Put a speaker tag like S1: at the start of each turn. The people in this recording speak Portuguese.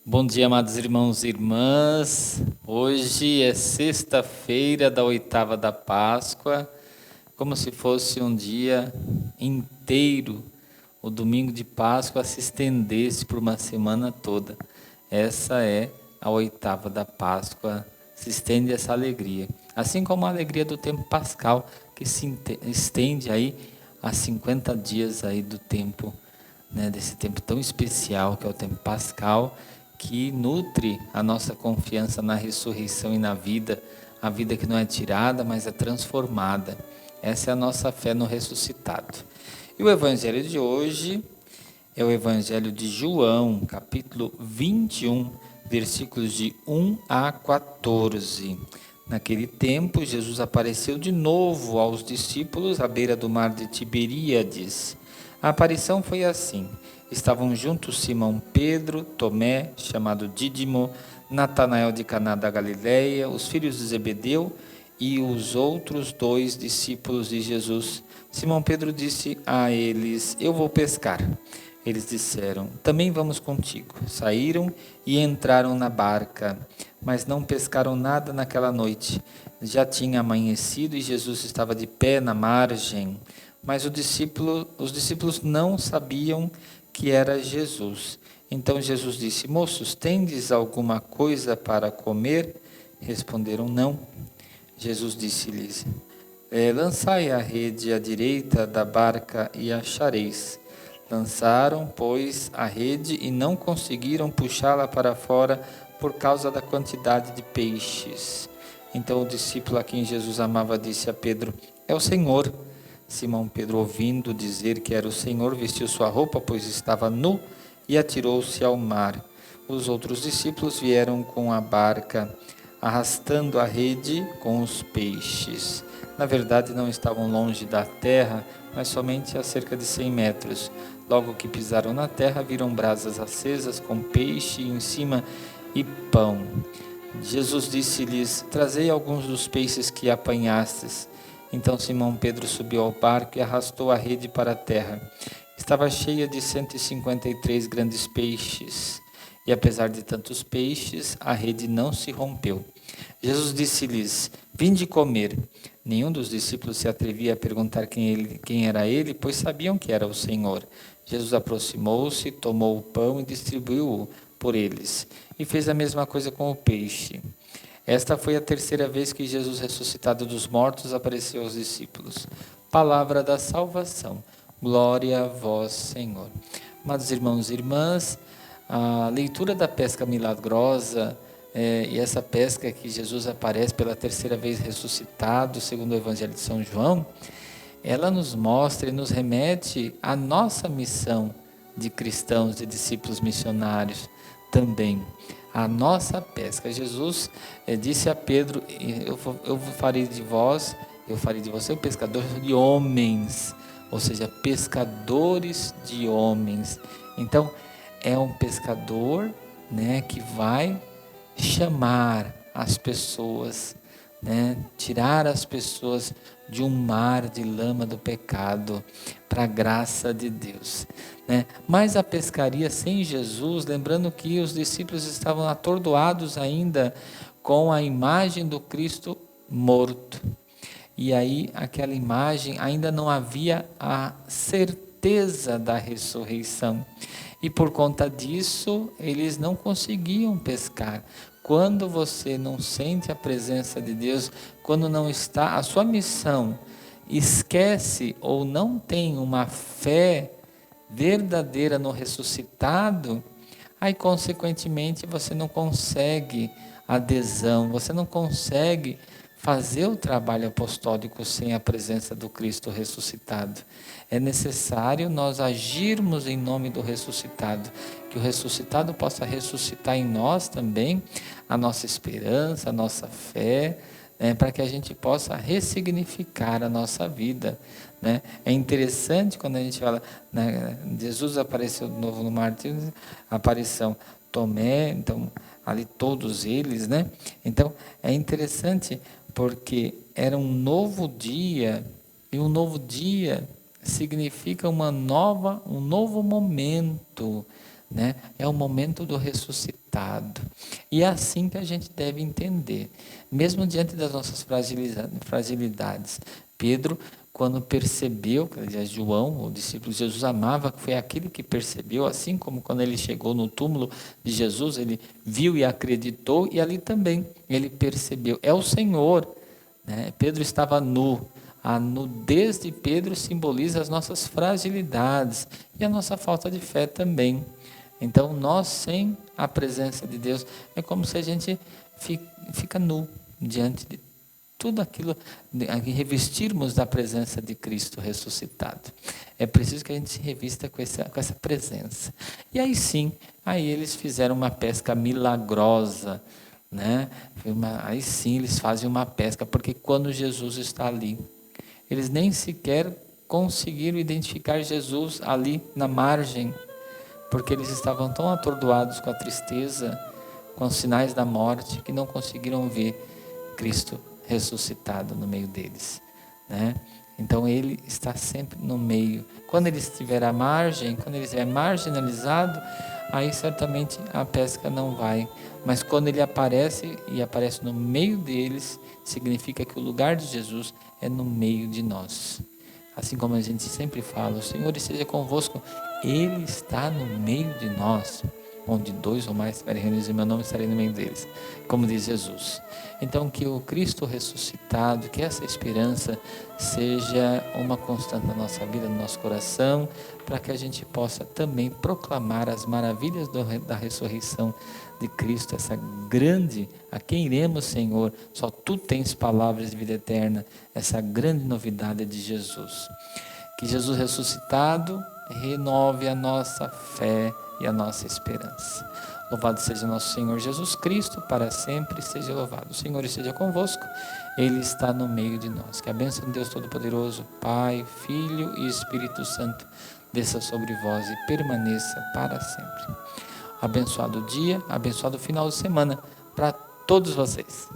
S1: Bom dia, amados irmãos e irmãs. Hoje é sexta-feira da oitava da Páscoa, como se fosse um dia inteiro. O domingo de Páscoa se estendesse por uma semana toda. Essa é a oitava da Páscoa, se estende essa alegria. Assim como a alegria do tempo pascal, que se estende aí a 50 dias aí do tempo, né, desse tempo tão especial que é o tempo pascal, que nutre a nossa confiança na ressurreição e na vida, a vida que não é tirada, mas é transformada. Essa é a nossa fé no ressuscitado. E o evangelho de hoje é o evangelho de João, capítulo 21, versículos de 1 a 14. Naquele tempo, Jesus apareceu de novo aos discípulos à beira do mar de Tiberíades. A aparição foi assim: estavam juntos Simão Pedro, Tomé, chamado Dídimo, Natanael de Caná da Galileia, os filhos de Zebedeu e os outros dois discípulos de Jesus. Simão Pedro disse a eles: Eu vou pescar. Eles disseram: Também vamos contigo. Saíram e entraram na barca, mas não pescaram nada naquela noite. Já tinha amanhecido e Jesus estava de pé na margem. Mas os discípulos não sabiam que era Jesus. Então Jesus disse: Moços, tendes alguma coisa para comer? Responderam: Não. Jesus disse-lhes: Lançai a rede à direita da barca e achareis. Lançaram, pois, a rede e não conseguiram puxá-la para fora por causa da quantidade de peixes. Então o discípulo a quem Jesus amava disse a Pedro: É o Senhor. Simão Pedro, ouvindo dizer que era o Senhor, vestiu sua roupa, pois estava nu, e atirou-se ao mar. Os outros discípulos vieram com a barca, arrastando a rede com os peixes. Na verdade, não estavam longe da terra, mas somente a cerca de 100 metros. Logo que pisaram na terra, viram brasas acesas com peixe em cima e pão. Jesus disse-lhes: Trazei alguns dos peixes que apanhastes. Então Simão Pedro subiu ao barco e arrastou a rede para a terra. Estava cheia de 153 grandes peixes. E apesar de tantos peixes, a rede não se rompeu. Jesus disse-lhes: Vinde comer. Nenhum dos discípulos se atrevia a perguntar quem era ele, pois sabiam que era o Senhor. Jesus aproximou-se, tomou o pão e distribuiu-o por eles. E fez a mesma coisa com o peixe. Esta foi a terceira vez que Jesus, ressuscitado dos mortos, apareceu aos discípulos. Palavra da salvação. Glória a vós, Senhor. Amados irmãos e irmãs, a leitura da pesca milagrosa, e essa pesca que Jesus aparece pela terceira vez ressuscitado, segundo o Evangelho de São João, ela nos mostra e nos remete à nossa missão de cristãos, de discípulos missionários também. A nossa pesca. Jesus disse a Pedro: eu farei de você um pescador de homens, ou seja, pescadores de homens. Então, é um pescador, né, que vai chamar as pessoas, né, tirar as pessoas de um mar de lama do pecado para a graça de Deus, né? Mas a pescaria sem Jesus, lembrando que os discípulos estavam atordoados ainda com a imagem do Cristo morto. E aí aquela imagem ainda não havia a certeza da ressurreição. E por conta disso, eles não conseguiam pescar. Quando você não sente a presença de Deus, quando não está a sua missão, esquece ou não tem uma fé verdadeira no ressuscitado, aí consequentemente você não consegue adesão, você não consegue fazer o trabalho apostólico sem a presença do Cristo ressuscitado. É necessário nós agirmos em nome do ressuscitado, que o ressuscitado possa ressuscitar em nós também a nossa esperança, a nossa fé, né, para que a gente possa ressignificar a nossa vida, né? É interessante quando a gente fala, né, Jesus apareceu de novo no mar, aparição Tomé, então ali todos eles, né? Então é interessante porque era um novo dia, e um novo dia significa um novo momento, né? É o momento do ressuscitado. E é assim que a gente deve entender, mesmo diante das nossas fragilidades. Pedro, quando percebeu, aliás, João, o discípulo de Jesus, amava, foi aquele que percebeu, assim como quando ele chegou no túmulo de Jesus, ele viu e acreditou, e ali também ele percebeu, é o Senhor, né? Pedro estava nu. A nudez de Pedro simboliza as nossas fragilidades e a nossa falta de fé também. Então, nós sem a presença de Deus, é como se a gente fica nu diante de tudo aquilo, revestirmos da presença de Cristo ressuscitado. É preciso que a gente se revista com essa presença. E aí sim, aí eles fizeram uma pesca milagrosa, né? Aí sim eles fazem uma pesca, porque quando Jesus está ali, eles nem sequer conseguiram identificar Jesus ali na margem, porque eles estavam tão atordoados com a tristeza, com os sinais da morte, que não conseguiram ver Cristo ressuscitado no meio deles, né? Então ele está sempre no meio. Quando ele estiver à margem, quando ele estiver marginalizado, aí certamente a pesca não vai. Mas quando ele aparece e aparece no meio deles, significa que o lugar de Jesus é no meio de nós. Assim como a gente sempre fala, o Senhor esteja convosco, Ele está no meio de nós. Onde dois ou mais estiverem reunidos em meu nome, estarei no meio deles, como diz Jesus. Então, que o Cristo ressuscitado, que essa esperança seja uma constante na nossa vida, no nosso coração, para que a gente possa também proclamar as maravilhas da ressurreição de Cristo, essa grande, a quem iremos, Senhor, só Tu tens palavras de vida eterna, essa grande novidade de Jesus. Que Jesus ressuscitado renove a nossa fé e a nossa esperança. Louvado seja nosso Senhor Jesus Cristo, para sempre seja louvado. O Senhor esteja convosco, Ele está no meio de nós. Que a bênção de Deus Todo-Poderoso, Pai, Filho e Espírito Santo, desça sobre vós e permaneça para sempre. Abençoado dia, abençoado final de semana para todos vocês.